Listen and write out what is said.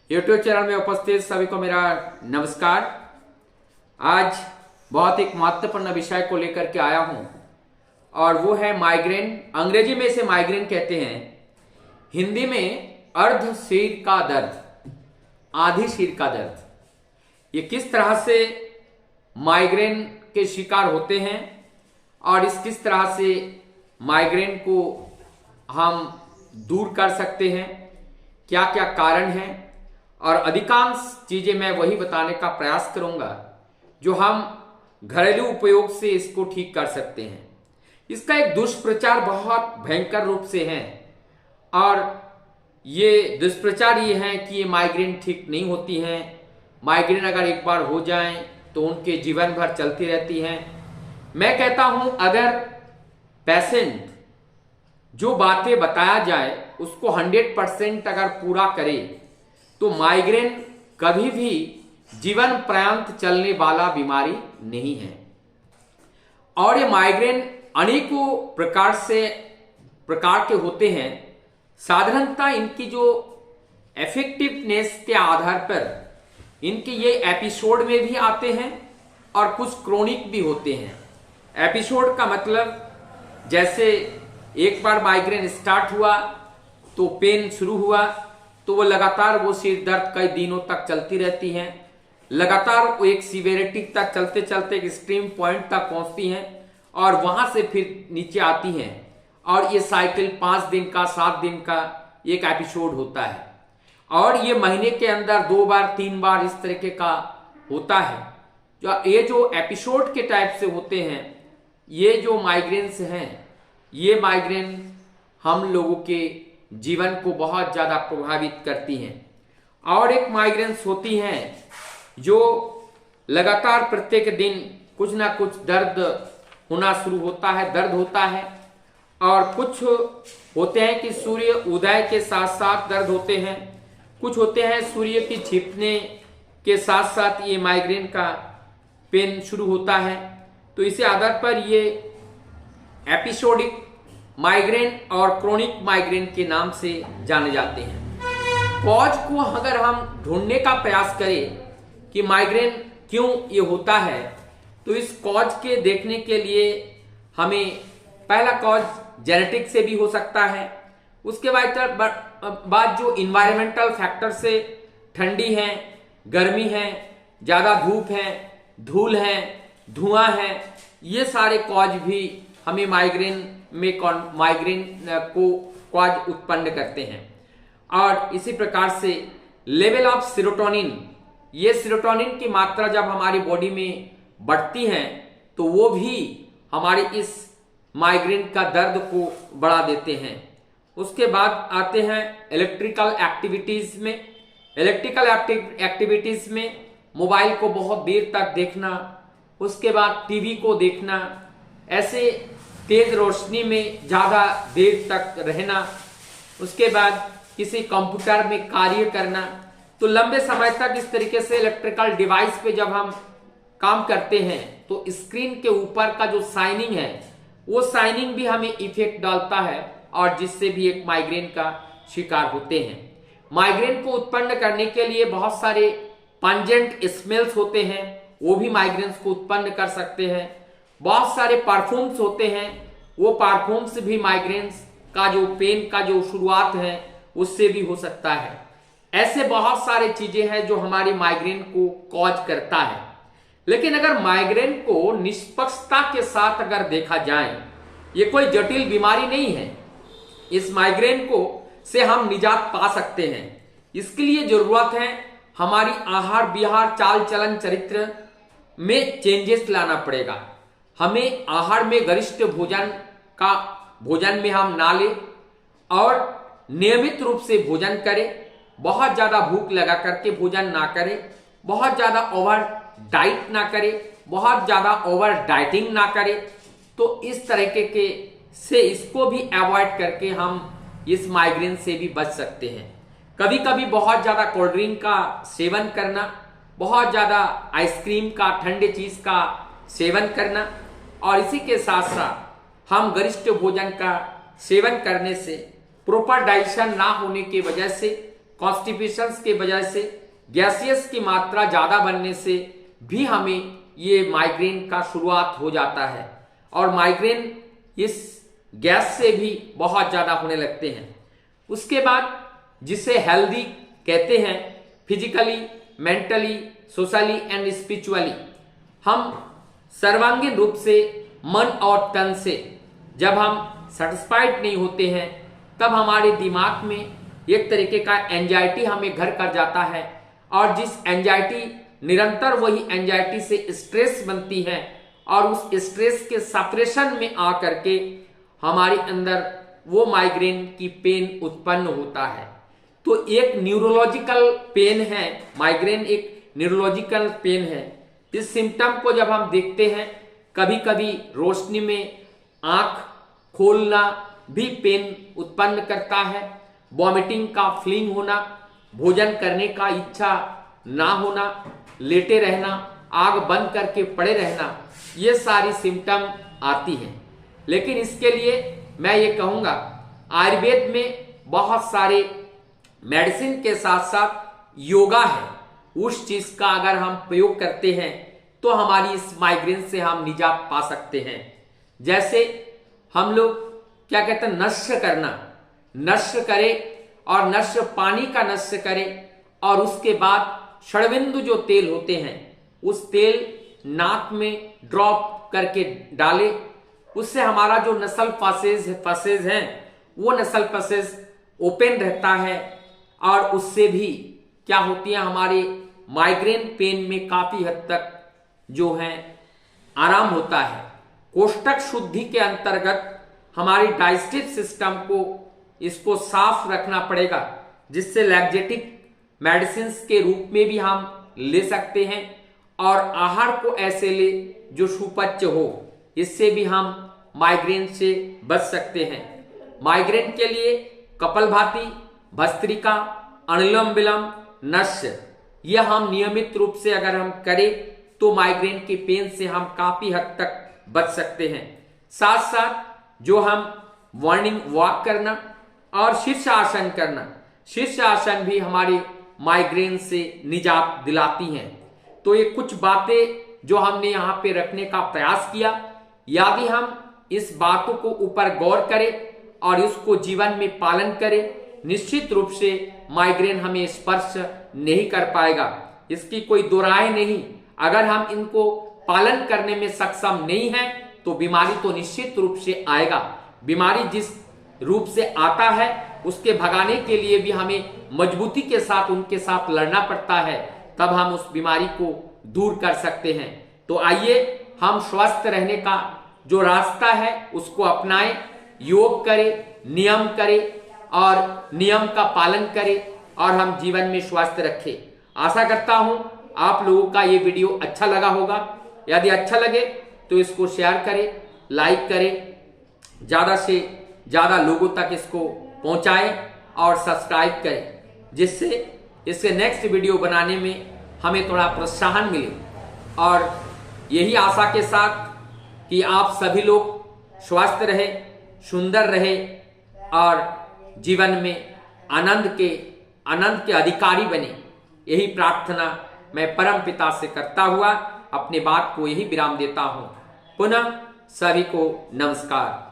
YouTube channel में उपस्थित सभी को मेरा नमस्कार। आज बहुत एक महत्वपूर्ण विषय को लेकर के आया हूं और वो है माइग्रेन। अंग्रेजी में इसे माइग्रेन कहते हैं, हिंदी में अर्ध सिर का दर्द, आधी सिर का दर्द। ये किस तरह से माइग्रेन के शिकार होते हैं और किस तरह से माइग्रेन को हम दूर कर सकते हैं, क्या क्या कारण हैं, और अधिकांश चीजें मैं वही बताने का प्रयास करूंगा जो हम घरेलू उपयोग से इसको ठीक कर सकते हैं। इसका एक दुष्प्रचार बहुत भयंकर रूप से है और ये दुष्प्रचार ये है कि ये माइग्रेन ठीक नहीं होती हैं। माइग्रेन अगर एक बार हो जाए तो उनके जीवन भर चलती रहती हैं। मैं कहता हूं अगर पेशेंट जो बातें बताया जाए उसको 100% अगर पूरा करे तो माइग्रेन कभी भी जीवन पर्यंत चलने वाला बीमारी नहीं है। और ये माइग्रेन अनेकों प्रकार के होते हैं। साधारणतः इनकी जो इफेक्टिवनेस के आधार पर इनके ये एपिसोड में भी आते हैं और कुछ क्रोनिक भी होते हैं। एपिसोड का मतलब जैसे एक बार माइग्रेन स्टार्ट हुआ तो पेन शुरू हुआ तो वो लगातार वो सिर दर्द कई दिनों तक चलती रहती हैं, लगातार वो एक सीवियरिटी तक चलते चलते एक एक्सट्रीम पॉइंट तक पहुंचती हैं और वहां से फिर नीचे आती हैं। और ये साइकिल 5 दिन का 7 दिन का एक एपिसोड होता है और ये महीने के अंदर 2 बार 3 बार इस तरीके का होता है। जो एपिसोड के टाइप से होते हैं, ये जो माइग्रेन्स हैं, ये माइग्रेन हम लोगों के जीवन को बहुत ज्यादा प्रभावित करती हैं। और एक माइग्रेन्स होती हैं जो लगातार प्रत्येक दिन कुछ ना कुछ दर्द होना शुरू होता है, दर्द होता है। और कुछ होते हैं कि सूर्य उदय के साथ साथ दर्द होते हैं, कुछ होते हैं सूर्य की छिपने के साथ साथ ये माइग्रेन का पेन शुरू होता है। तो इसी आधार पर ये एपिसोडिक माइग्रेन और क्रोनिक माइग्रेन के नाम से जाने जाते हैं। कॉज को अगर हम ढूंढने का प्रयास करें कि माइग्रेन क्यों ये होता है, तो इस कॉज के देखने के लिए हमें पहला कॉज जेनेटिक से भी हो सकता है। उसके बाद जो इन्वायरमेंटल फैक्टर से, ठंडी है, गर्मी है, ज्यादा धूप है, धूल है, धुआं है, ये सारे कॉज भी हमें माइग्रेन को कॉज उत्पन्न करते हैं। और इसी प्रकार से लेवल ऑफ सेरोटोनिन, ये सेरोटोनिन की मात्रा जब हमारी बॉडी में बढ़ती है तो वो भी हमारी इस माइग्रेन का दर्द को बढ़ा देते हैं। उसके बाद आते हैं इलेक्ट्रिकल एक्टिविटीज में। इलेक्ट्रिकल एक्टिविटीज में मोबाइल को बहुत देर तक देखना, उसके बाद टीवी को देखना, ऐसे तेज रोशनी में ज्यादा देर तक रहना, उसके बाद किसी कंप्यूटर में कार्य करना। तो लंबे समय तक इस तरीके से इलेक्ट्रिकल डिवाइस पे जब हम काम करते हैं तो स्क्रीन के ऊपर का जो शाइनिंग है, वो शाइनिंग भी हमें इफेक्ट डालता है और जिससे भी एक माइग्रेन का शिकार होते हैं। माइग्रेन को उत्पन्न करने के लिए बहुत सारे पंजेंट स्मेल्स होते हैं, वो भी माइग्रेन्स को उत्पन्न कर सकते हैं। बहुत सारे परफ्यूम्स होते हैं, वो परफ्यूम्स भी माइग्रेन्स का जो पेन का जो शुरुआत है उससे भी हो सकता है। ऐसे बहुत सारे चीजें हैं जो हमारी माइग्रेन को कॉज करता है। लेकिन अगर माइग्रेन को निष्पक्षता के साथ अगर देखा जाए, ये कोई जटिल बीमारी नहीं है। इस माइग्रेन को से हम निजात पा सकते हैं। इसके लिए जरूरत है हमारी आहार विहार, चाल चलन, चरित्र में चेंजेस लाना पड़ेगा। हमें आहार में गरिष्ठ भोजन में हम ना ले और नियमित रूप से भोजन करें। बहुत ज्यादा भूख लगा करके भोजन ना करें, बहुत ज्यादा ओवर डाइट ना करें, बहुत ज्यादा ओवर डाइटिंग ना करें। तो इस तरीके के से इसको भी अवॉइड करके हम इस माइग्रेन से भी बच सकते हैं। कभी कभी बहुत ज्यादा कोल्ड ड्रिंक का सेवन करना, बहुत ज्यादा आइसक्रीम का, ठंडे चीज का सेवन करना और इसी के साथ साथ हम गरिष्ठ भोजन का सेवन करने से, प्रॉपर डाइजेशन ना होने की वजह से कॉन्स्टिपेशन के वजह से, गैसियस की मात्रा ज्यादा बनने से भी हमें ये माइग्रेन का शुरुआत हो जाता है और माइग्रेन इस गैस से भी बहुत ज्यादा होने लगते हैं। उसके बाद जिसे हेल्दी कहते हैं, physically, mentally, socially and spiritually, हम सर्वांगीण रूप से मन और तन से जब हम सेटिस्फाइड नहीं होते हैं तब हमारे दिमाग में एक तरीके का एंजाइटी हमें घर कर जाता है और जिस एंजाइटी निरंतर वही एंजाइटी से स्ट्रेस बनती है और उस स्ट्रेस के सप्रेशन में आकर के हमारे अंदर वो माइग्रेन की पेन उत्पन्न होता है। तो एक न्यूरोलॉजिकल पेन है, माइग्रेन एक न्यूरोलॉजिकल पेन है। इस सिम्टम को जब हम देखते हैं, कभी कभी रोशनी में आंख खोलना भी पेन उत्पन्न करता है, वॉमिटिंग का फीलिंग होना, भोजन करने का इच्छा ना होना, लेटे रहना, आग बंद करके पड़े रहना, ये सारी सिम्टम आती हैं। लेकिन इसके लिए मैं ये कहूंगा, आयुर्वेद में बहुत सारे मेडिसिन के साथ साथ योगा है, उस चीज का अगर हम प्रयोग करते हैं तो हमारी इस माइग्रेन से हम निजात पा सकते हैं। जैसे हम लोग क्या कहते हैं, नश्य करना, नश्य करे और नश्य पानी का नश्य करे और उसके बाद षड्बिंदु जो तेल होते हैं उस तेल नाक में ड्रॉप करके डाले, उससे हमारा जो नसल पसेज है वो नसल पसेज ओपन रहता है और उससे भी क्या होती है, हमारे माइग्रेन पेन में काफी हद तक जो है आराम होता है। कोष्ठक शुद्धि के अंतर्गत हमारी डाइजेस्टिव सिस्टम को इसको साफ रखना पड़ेगा, जिससे लैक्जेटिक मेडिसिन के रूप में भी हम ले सकते हैं और आहार को ऐसे ले जो सुपच्य हो, इससे भी हम माइग्रेन से बच सकते हैं। माइग्रेन के लिए कपालभाति, भस्त्रिका, अनुलोम विलोम, नश्य, यह हम नियमित रूप से अगर हम करें तो माइग्रेन के पेन से हम काफी हद तक बच सकते हैं। साथ साथ जो हम मॉर्निंग वॉक करना और शीर्षासन करना, शीर्षासन भी हमारे माइग्रेन से निजात दिलाती हैं। तो ये कुछ बातें जो हमने यहाँ पे रखने का प्रयास किया, यदि हम इस बातों को ऊपर गौर करें और इसको जीवन में पालन करें, निश्चित रूप से माइग्रेन हमें स्पर्श नहीं कर पाएगा, इसकी कोई दो राय नहीं। अगर हम इनको पालन करने में सक्षम नहीं हैं तो बीमारी तो निश्चित रूप से आएगा। बीमारी जिस रूप से आता है उसके भगाने के लिए भी हमें मजबूती के साथ उनके साथ लड़ना पड़ता है, तब हम उस बीमारी को दूर कर सकते हैं। तो आइए हम स्वस्थ रहने का जो रास्ता है उसको अपनाएं, योग करें, नियम करें और नियम का पालन करें और हम जीवन में स्वस्थ रखें। आशा करता हूं आप लोगों का ये वीडियो अच्छा लगा होगा। यदि अच्छा लगे तो इसको शेयर करें, लाइक करें, ज्यादा से ज्यादा लोगों तक इसको पहुंचाएं और सब्सक्राइब करें, जिससे इससे नेक्स्ट वीडियो बनाने में हमें थोड़ा प्रोत्साहन मिले। और यही आशा के साथ कि आप सभी लोग स्वस्थ रहे, सुंदर रहे और जीवन में आनंद के अधिकारी बने, यही प्रार्थना मैं परम पिता से करता हुआ अपनी बात को यही विराम देता हूं। पुनः सभी को नमस्कार।